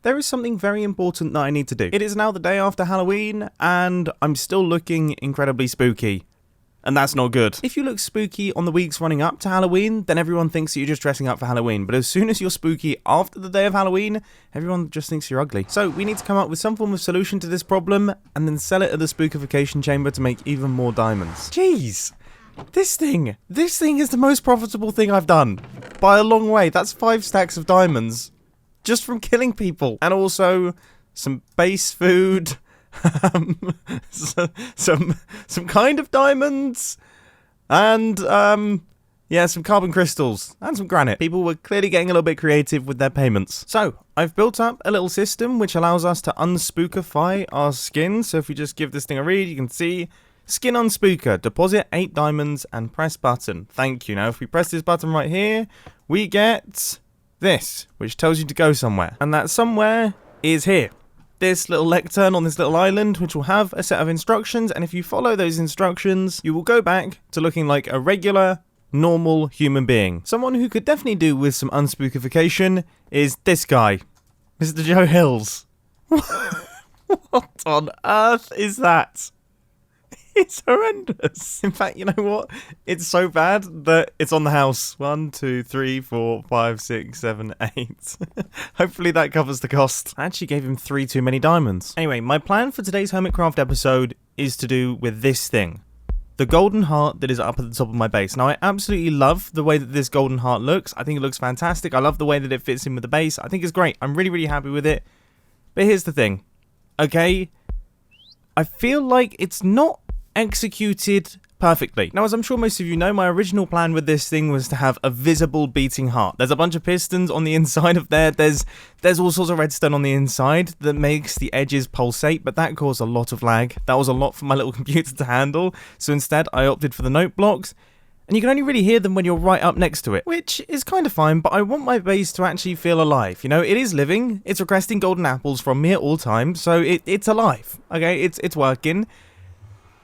there is something very important that I need to do. It is now the day after Halloween, and I'm still looking incredibly spooky. And that's not good. If you look spooky on the weeks running up to Halloween, then everyone thinks that you're just dressing up for Halloween. But as soon as you're spooky after the day of Halloween, everyone just thinks you're ugly. So we need to come up with some form of solution to this problem, and then sell it at the spookification chamber to make even more diamonds. Jeez! This thing is the most profitable thing I've done. By a long way. That's 5 stacks of diamonds. Just from killing people. And also, some base food. some kind of diamonds, and yeah, some carbon crystals and some granite. People were clearly getting a little bit creative with their payments. So I've built up a little system which allows us to unspookify our skin. So if we just give this thing a read, you can see skin unspooker, deposit 8 diamonds and press button. Thank you. Now if we press this button right here, we get this, which tells you to go somewhere, and that somewhere is here. This little lectern on this little island, which will have a set of instructions, and if you follow those instructions, you will go back to looking like a regular, normal human being. Someone who could definitely do with some unspookification is this guy, Mr. Joe Hills. What on earth is that? It's horrendous. In fact, you know what? It's so bad that it's on the house. 1, 2, 3, 4, 5, 6, 7, 8. Hopefully that covers the cost. I actually gave him 3 too many diamonds. Anyway, my plan for today's Hermitcraft episode is to do with this thing. The golden heart that is up at the top of my base. Now, I absolutely love the way that this golden heart looks. I think it looks fantastic. I love the way that it fits in with the base. I think it's great. I'm really, really happy with it. But here's the thing. Okay? I feel like it's not executed perfectly. Now, as I'm sure most of you know, my original plan with this thing was to have a visible beating heart. There's a bunch of pistons on the inside of there. There's all sorts of redstone on the inside that makes the edges pulsate, but that caused a lot of lag. That was a lot for my little computer to handle. So instead, I opted for the note blocks. And you can only really hear them when you're right up next to it, which is kind of fine, but I want my base to actually feel alive. You know, it is living. It's requesting golden apples from me at all times, so it's alive. Okay, it's working.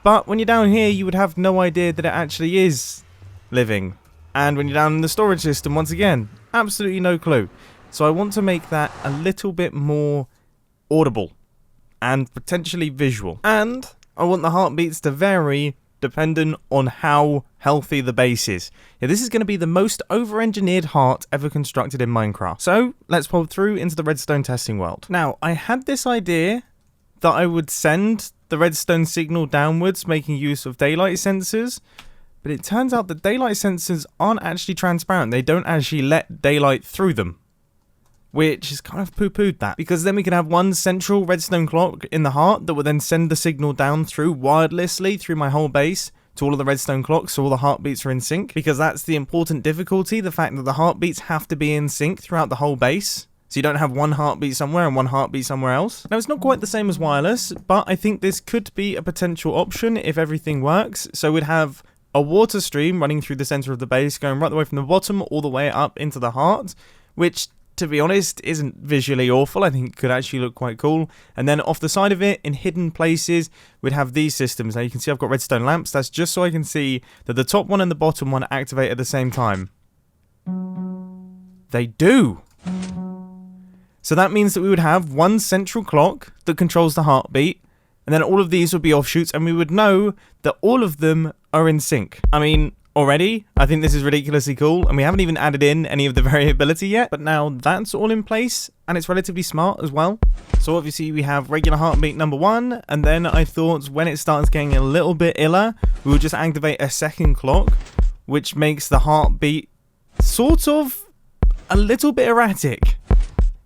But when you're down here, you would have no idea that it actually is living. And when you're down in the storage system, once again, absolutely no clue. So I want to make that a little bit more audible and potentially visual. And I want the heartbeats to vary dependent on how healthy the base is. Yeah, this is going to be the most over-engineered heart ever constructed in Minecraft. So let's pop through into the redstone testing world. Now, I had this idea that I would send the redstone signal downwards, making use of daylight sensors, but it turns out that daylight sensors aren't actually transparent. They don't actually let daylight through them, which is kind of poo-pooed that, because then we can have one central redstone clock in the heart that will then send the signal down through wirelessly through my whole base to all of the redstone clocks, so all the heartbeats are in sync, because that's the important difficulty, the fact that the heartbeats have to be in sync throughout the whole base. So you don't have one heartbeat somewhere and one heartbeat somewhere else. Now, it's not quite the same as wireless, but I think this could be a potential option if everything works. So we'd have a water stream running through the center of the base, going right the way from the bottom all the way up into the heart, which, to be honest, isn't visually awful. I think it could actually look quite cool. And then off the side of it, in hidden places, we'd have these systems. Now, you can see I've got redstone lamps. That's just so I can see that the top one and the bottom one activate at the same time. They do! So that means that we would have one central clock that controls the heartbeat, and then all of these would be offshoots, and we would know that all of them are in sync. I mean, already, I think this is ridiculously cool, and we haven't even added in any of the variability yet, but now that's all in place, and it's relatively smart as well. So obviously we have regular heartbeat number 1, and then I thought when it starts getting a little bit iller, we would just activate a second clock, which makes the heartbeat sort of a little bit erratic.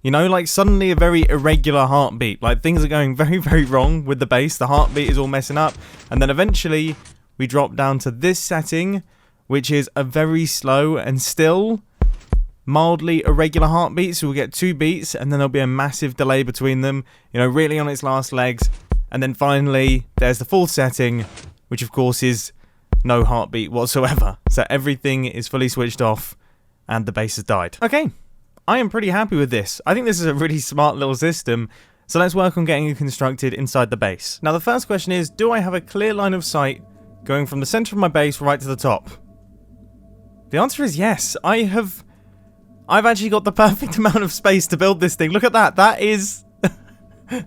You know, like suddenly a very irregular heartbeat. Like things are going very, very wrong with the base. The heartbeat is all messing up. And then eventually we drop down to this setting, which is a very slow and still mildly irregular heartbeat. So we'll get 2 beats and then there'll be a massive delay between them. You know, really on its last legs. And then finally, there's the 4th setting, which of course is no heartbeat whatsoever. So everything is fully switched off and the base has died. Okay. I am pretty happy with this. I think this is a really smart little system, so let's work on getting it constructed inside the base. Now the first question is, do I have a clear line of sight going from the center of my base right to the top? The answer is yes. I have I've actually got the perfect amount of space to build this thing. Look at that. That is...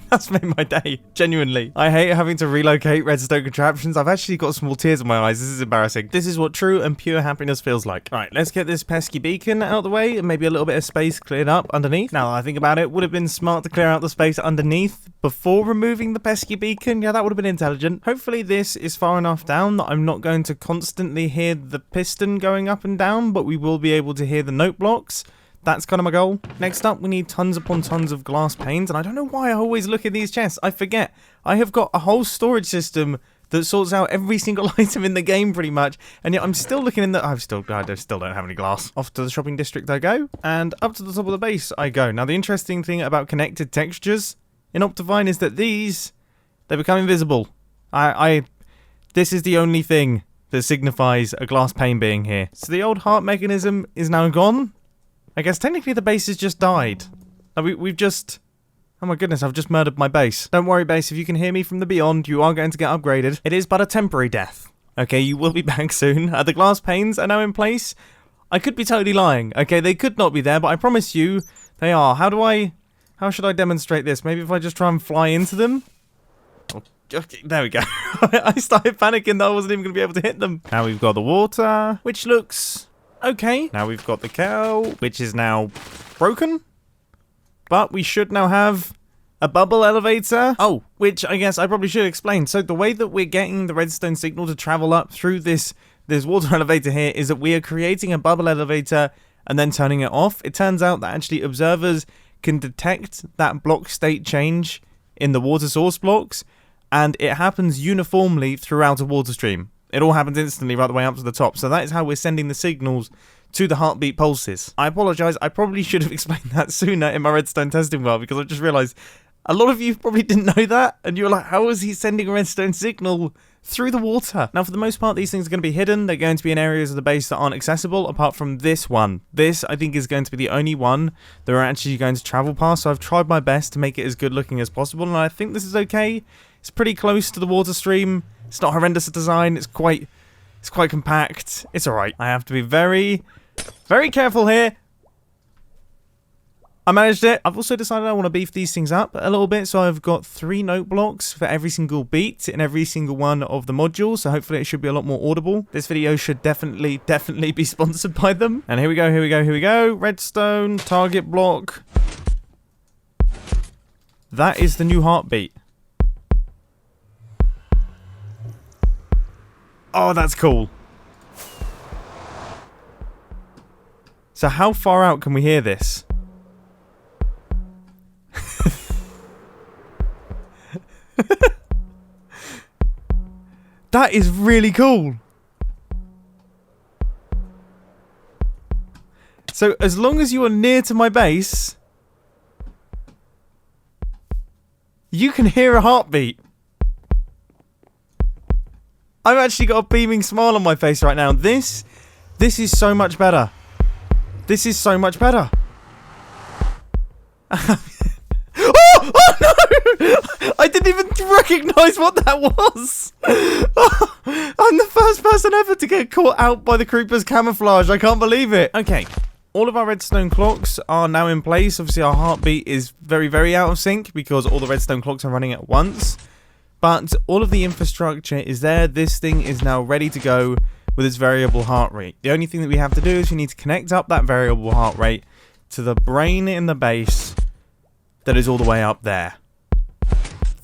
That's made my day, genuinely. I hate having to relocate redstone contraptions. I've actually got small tears in my eyes. This is embarrassing. This is what true and pure happiness feels like. All right, let's get this pesky beacon out of the way and maybe a little bit of space cleared up underneath. Now, I think about it, would have been smart to clear out the space underneath before removing the pesky beacon. Yeah, that would have been intelligent. Hopefully this is far enough down that I'm not going to constantly hear the piston going up and down, but we will be able to hear the note blocks. That's kind of my goal. Next up, we need tons upon tons of glass panes. And I don't know why I always look at these chests. I forget. I have got a whole storage system that sorts out every single item in the game pretty much. And yet I'm still looking in the... I still don't have any glass. Off to the shopping district I go. And up to the top of the base I go. Now, the interesting thing about connected textures in Optifine is that these, they become invisible. This is the only thing that signifies a glass pane being here. So the old heart mechanism is now gone. I guess technically the base has just died. We've just... Oh my goodness, I've just murdered my base. Don't worry, base, if you can hear me from the beyond, you are going to get upgraded. It is but a temporary death. Okay, you will be back soon. The glass panes are now in place. I could be totally lying. Okay, they could not be there, but I promise you they are. How should I demonstrate this? Maybe if I just try and fly into them? Okay, there we go. I started panicking that I wasn't even going to be able to hit them. Now we've got the water, which looks... okay, now we've got the cow, which is now broken. But we should now have a bubble elevator. Oh, which I guess I probably should explain. So the way that we're getting the redstone signal to travel up through this water elevator here is that we are creating a bubble elevator and then turning it off. It turns out that actually observers can detect that block state change in the water source blocks, and it happens uniformly throughout a water stream. It all happens instantly right the way up to the top. So that is how we're sending the signals to the heartbeat pulses. I apologise, I probably should have explained that sooner in my redstone testing world, because I just realised a lot of you probably didn't know that, and you were like, how is he sending a redstone signal through the water? Now, for the most part, these things are going to be hidden. They're going to be in areas of the base that aren't accessible, apart from this one. This, I think, is going to be the only one that we're actually going to travel past, so I've tried my best to make it as good looking as possible, and I think this is okay. It's pretty close to the water stream. It's not horrendous at design. It's quite compact. It's alright. I have to be very, very careful here. I managed it. I've also decided I want to beef these things up a little bit. So I've got 3 note blocks for every single beat in every single one of the modules. So hopefully it should be a lot more audible. This video should definitely be sponsored by them. And here we go. Redstone, target block. That is the new heartbeat. Oh, that's cool. So how far out can we hear this? That is really cool. So as long as you are near to my base, you can hear a heartbeat. I've actually got a beaming smile on my face right now. This is so much better. This is so much better. Oh no! I didn't even recognise what that was. I'm the first person ever to get caught out by the creeper's camouflage. I can't believe it. Okay, all of our redstone clocks are now in place. Obviously, our heartbeat is very, very out of sync because all the redstone clocks are running at once. But all of the infrastructure is there. This thing is now ready to go with its variable heart rate. The only thing that we have to do is we need to connect up that variable heart rate to the brain in the base that is all the way up there.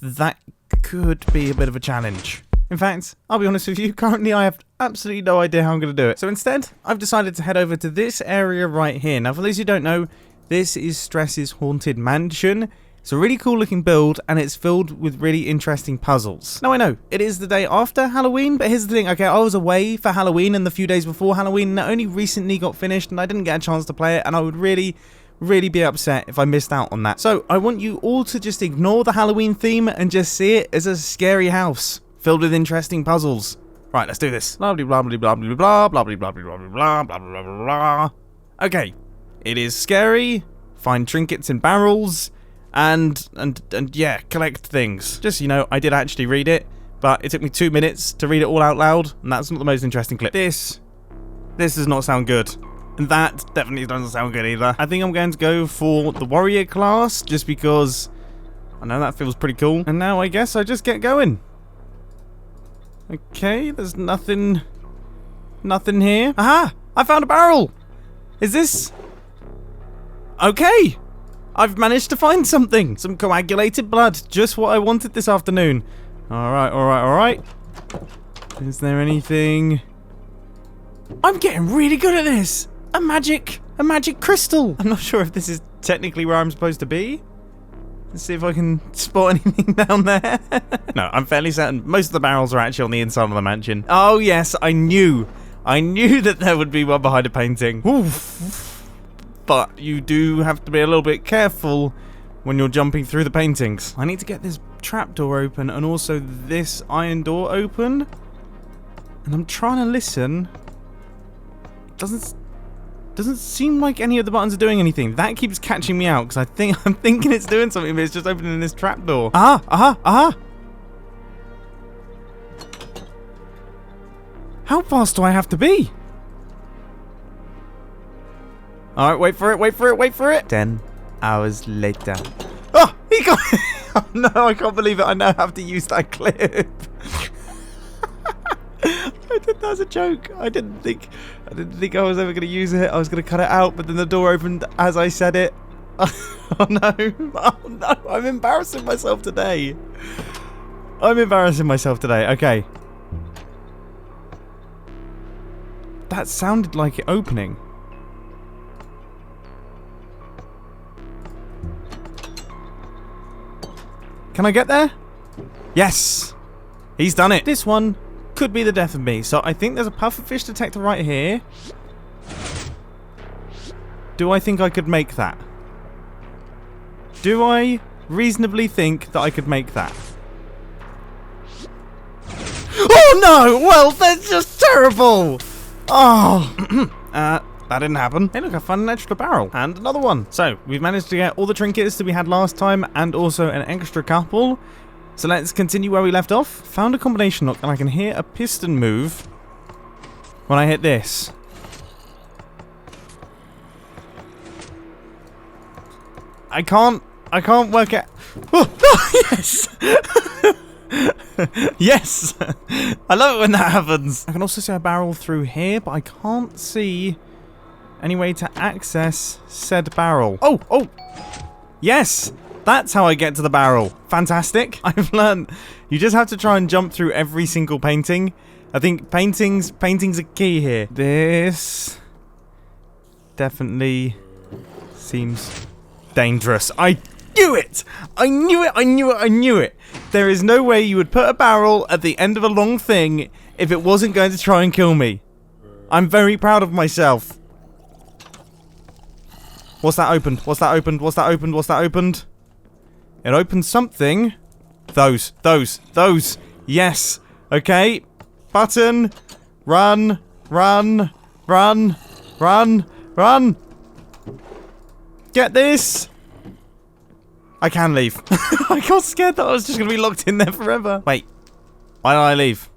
That could be a bit of a challenge. In fact, I'll be honest with you, currently I have absolutely no idea how I'm going to do it. So instead, I've decided to head over to this area right here. Now, for those who don't know, this is Stress's Haunted Mansion. It's a really cool looking build, and it's filled with really interesting puzzles. Now, I know, it is the day after Halloween, but here's the thing. Okay, I was away for Halloween and the few days before Halloween, and it only recently got finished, and I didn't get a chance to play it, and I would really be upset if I missed out on that. So, I want you all to just ignore the Halloween theme and just see it as a scary house filled with interesting puzzles. Right, let's do this. Blah, blah, blah, blah, blah, blah, blah, blah, blah, blah, blah, blah, blah, blah, blah. Okay, it is scary. Find trinkets in barrels. And yeah, collect things. Just so you know, I did actually read it, but it took me 2 minutes to read it all out loud, and that's not the most interesting clip. This does not sound good. That definitely doesn't sound good either. I think I'm going to go for the warrior class, just because I know that feels pretty cool. And now I guess I just get going. Okay, there's nothing here. Aha! I found a barrel! Is this... Okay! I've managed to find something! Some coagulated blood. Just what I wanted this afternoon. Alright, alright, alright. Is there anything... I'm getting really good at this! A magic crystal! I'm not sure if this is technically where I'm supposed to be. Let's see if I can spot anything down there. No, I'm fairly certain most of the barrels are actually on the inside of the mansion. Oh yes, I knew that there would be one behind a painting. Oof. But you do have to be a little bit careful when you're jumping through the paintings. I need to get this trapdoor open and also this iron door open. And I'm trying to listen. It doesn't seem like any of the buttons are doing anything. That keeps catching me out because I'm thinking it's doing something, but it's just opening this trapdoor. Aha! How fast do I have to be? Alright, wait for it. 10 hours later. Oh, he got it! Oh no, I can't believe it. I now have to use that clip. I did that as a joke. I didn't think I was ever going to use it. I was going to cut it out, but then the door opened as I said it. Oh no, I'm embarrassing myself today. Okay. That sounded like it opening. Can I get there? Yes! He's done it. This one could be the death of me. So I think there's a pufferfish detector right here. Do I think I could make that? Do I reasonably think that I could make that? Oh no! Well, that's just terrible! Oh! That didn't happen. Hey look, I found an extra barrel. And another one. So, we've managed to get all the trinkets that we had last time and also an extra couple. So let's continue where we left off. Found a combination lock and I can hear a piston move when I hit this. I can't work out. Oh, yes! Yes! I love it when that happens. I can also see a barrel through here, but I can't see any way to access said barrel. Oh! Yes! That's how I get to the barrel. Fantastic. I've learned you just have to try and jump through every single painting. I think paintings are key here. This definitely seems dangerous. I knew it! I knew it! There is no way you would put a barrel at the end of a long thing if it wasn't going to try and kill me. I'm very proud of myself. What's that opened? It opened something. Those. Yes. Okay. Button. Run. Get this. I can leave. I got scared that I was just going to be locked in there forever. Wait. Why did I leave?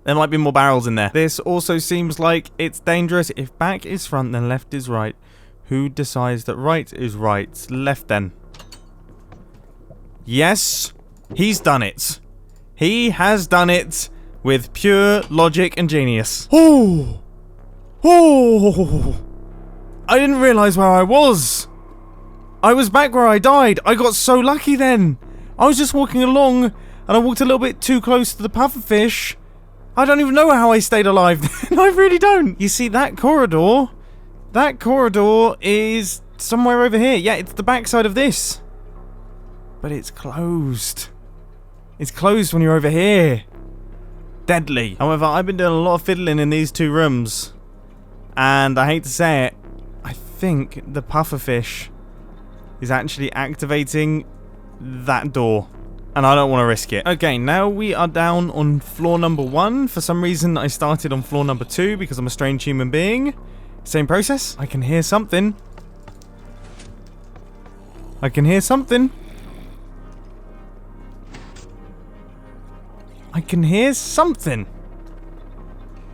There might be more barrels in there. This also seems like it's dangerous. If back is front, then left is right. Who decides that right is right? Left then. Yes, he's done it. He has done it with pure logic and genius. Oh! I didn't realize where I was. I was back where I died. I got so lucky then. I was just walking along and I walked a little bit too close to the pufferfish. I don't even know how I stayed alive then. I really don't. You see, that corridor is somewhere over here. Yeah, it's the backside of this. But it's closed. It's closed when you're over here. Deadly. However, I've been doing a lot of fiddling in these two rooms. And I hate to say it, I think the pufferfish is actually activating that door. And I don't want to risk it. Okay, now we are down on floor number 1. For some reason, I started on floor number 2 because I'm a strange human being. Same process. I can hear something.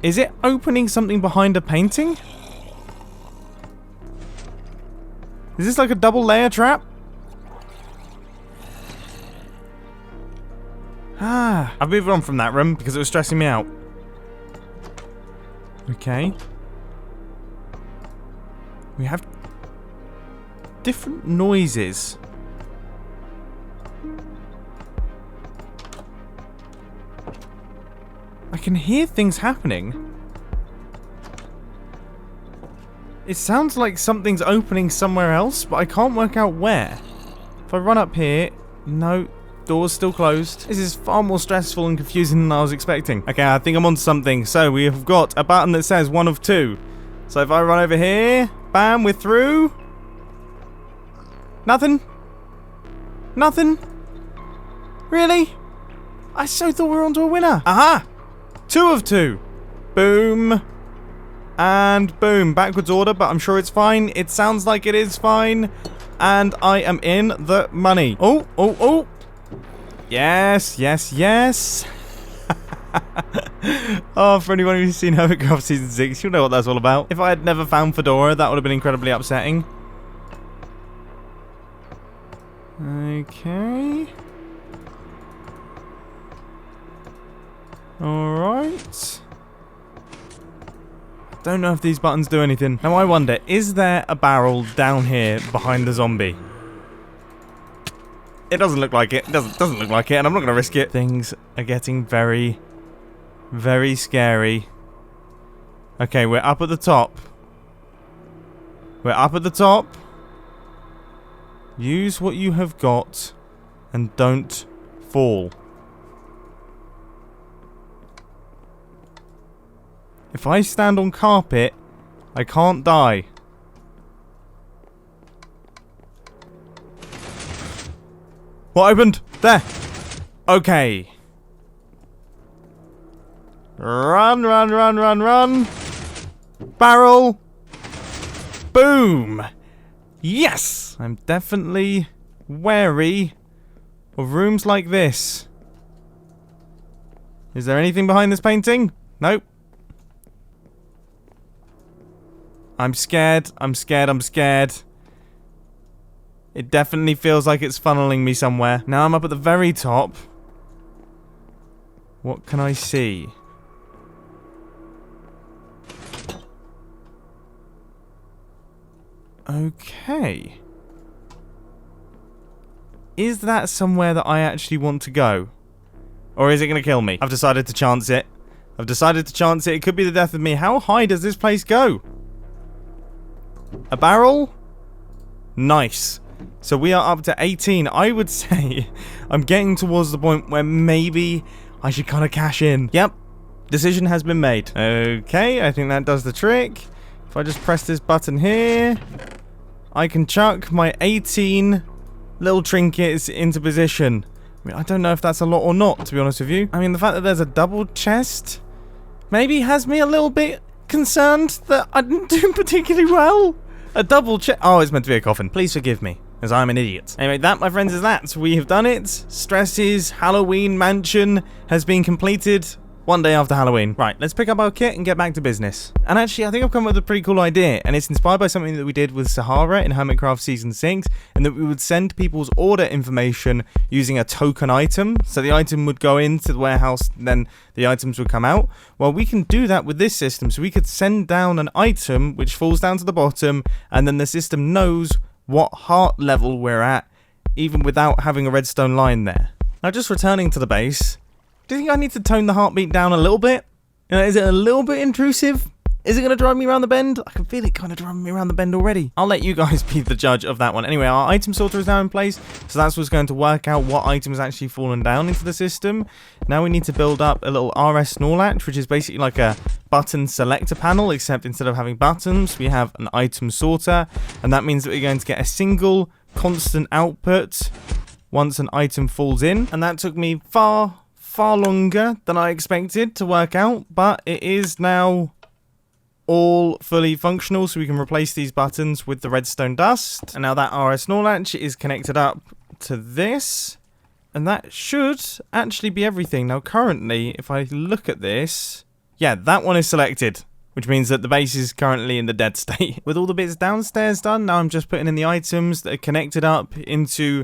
Is it opening something behind a painting? Is this like a double layer trap? Ah, I've moved on from that room because it was stressing me out. Okay. We have different noises. I can hear things happening. It sounds like something's opening somewhere else, but I can't work out where. If I run up here, no, door's still closed. This is far more stressful and confusing than I was expecting. Okay, I think I'm onto something. So we have got a button that says 1 of 2. So if I run over here, bam, we're through. Nothing. Nothing. Really? I so thought we were onto a winner. Aha! 2 of 2. Boom. And boom. Backwards order, but I'm sure it's fine. It sounds like it is fine. And I am in the money. Oh, oh, oh. Yes, yes, yes. Oh, for anyone who's seen Hermitcraft Season 6, you'll know what that's all about. If I had never found Fedora, that would have been incredibly upsetting. Okay. Alright. Don't know if these buttons do anything. Now I wonder, is there a barrel down here behind the zombie? It doesn't look like it. It doesn't look like it, and I'm not going to risk it. Things are getting very, very scary. Okay, we're up at the top. We're up at the top. Use what you have got and don't fall. If I stand on carpet, I can't die. What opened? There. Okay. Run, run, run, run, run. Barrel. Boom. Yes! I'm definitely wary of rooms like this. Is there anything behind this painting? Nope. I'm scared. I'm scared. I'm scared. It definitely feels like it's funneling me somewhere. Now I'm up at the very top. What can I see? Okay. Is that somewhere that I actually want to go? Or is it going to kill me? I've decided to chance it. I've decided to chance it. It could be the death of me. How high does this place go? A barrel? Nice. So we are up to 18. I would say I'm getting towards the point where maybe I should kind of cash in. Yep. Decision has been made. Okay, I think that does the trick. If I just press this button here, I can chuck my 18 little trinkets into position. I mean, I don't know if that's a lot or not, to be honest with you. I mean, the fact that there's a double chest maybe has me a little bit concerned that I didn't do particularly well. A double chest. Oh, it's meant to be a coffin. Please forgive me, as I'm an idiot. Anyway, that, my friends, is that. We have done it. Stress's Halloween mansion has been completed. One day after Halloween. Right, let's pick up our kit and get back to business. And actually, I think I've come up with a pretty cool idea, and it's inspired by something that we did with Sahara in Hermitcraft Season 6, and that we would send people's order information using a token item. So the item would go into the warehouse, then the items would come out. Well, we can do that with this system, so we could send down an item which falls down to the bottom, and then the system knows what heart level we're at, even without having a redstone line there. Now, just returning to the base, do you think I need to tone the heartbeat down a little bit? You know, is it a little bit intrusive? Is it going to drive me around the bend? I can feel it kind of driving me around the bend already. I'll let you guys be the judge of that one. Anyway, our item sorter is now in place, so that's what's going to work out what items actually fallen down into the system. Now we need to build up a little RS Snorlatch, which is basically like a button selector panel, except instead of having buttons, we have an item sorter, and that means that we're going to get a single constant output once an item falls in, and that took me far longer than I expected to work out, but it is now all fully functional, so we can replace these buttons with the redstone dust. And now that RS Snorlatch is connected up to this, and that should actually be everything. Now currently, if I look at this, yeah, that one is selected, which means that the base is currently in the dead state. With all the bits downstairs done, now I'm just putting in the items that are connected up into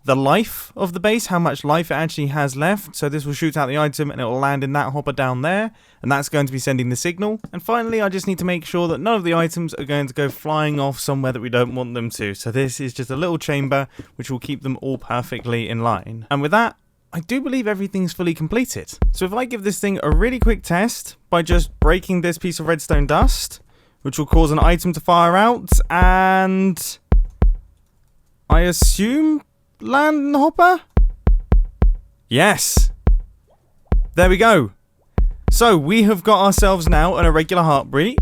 the life of the base, how much life it actually has left. So this will shoot out the item and it will land in that hopper down there, and that's going to be sending the signal. And finally, I just need to make sure that none of the items are going to go flying off somewhere that we don't want them to. So this is just a little chamber which will keep them all perfectly in line. And with that, I do believe everything's fully completed. So if I give this thing a really quick test by just breaking this piece of redstone dust, which will cause an item to fire out, and I assume land in the hopper? Yes. There we go. So we have got ourselves now an irregular heartbeat.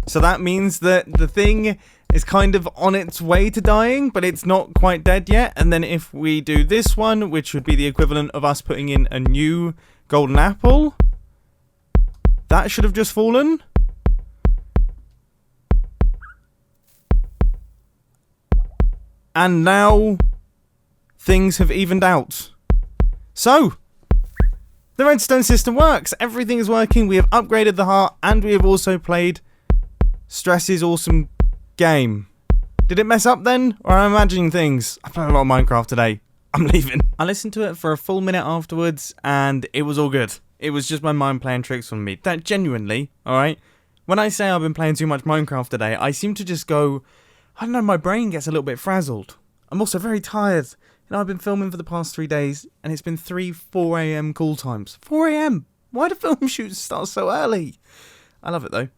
So that means that the thing is kind of on its way to dying, but it's not quite dead yet. And then if we do this one, which would be the equivalent of us putting in a new golden apple, that should have just fallen. And now things have evened out. So the redstone system works. Everything is working. We have upgraded the heart, and we have also played Stress's awesome game. Did it mess up then? Or am I imagining things? I played a lot of Minecraft today. I'm leaving. I listened to it for a full minute afterwards, and it was all good. It was just my mind playing tricks on me. That genuinely, alright? When I say I've been playing too much Minecraft today, I seem to just go, I don't know, my brain gets a little bit frazzled. I'm also very tired. You know, I've been filming for the past 3 days, and it's been 4 a.m. call times. 4 a.m. Why do film shoots start so early? I love it though.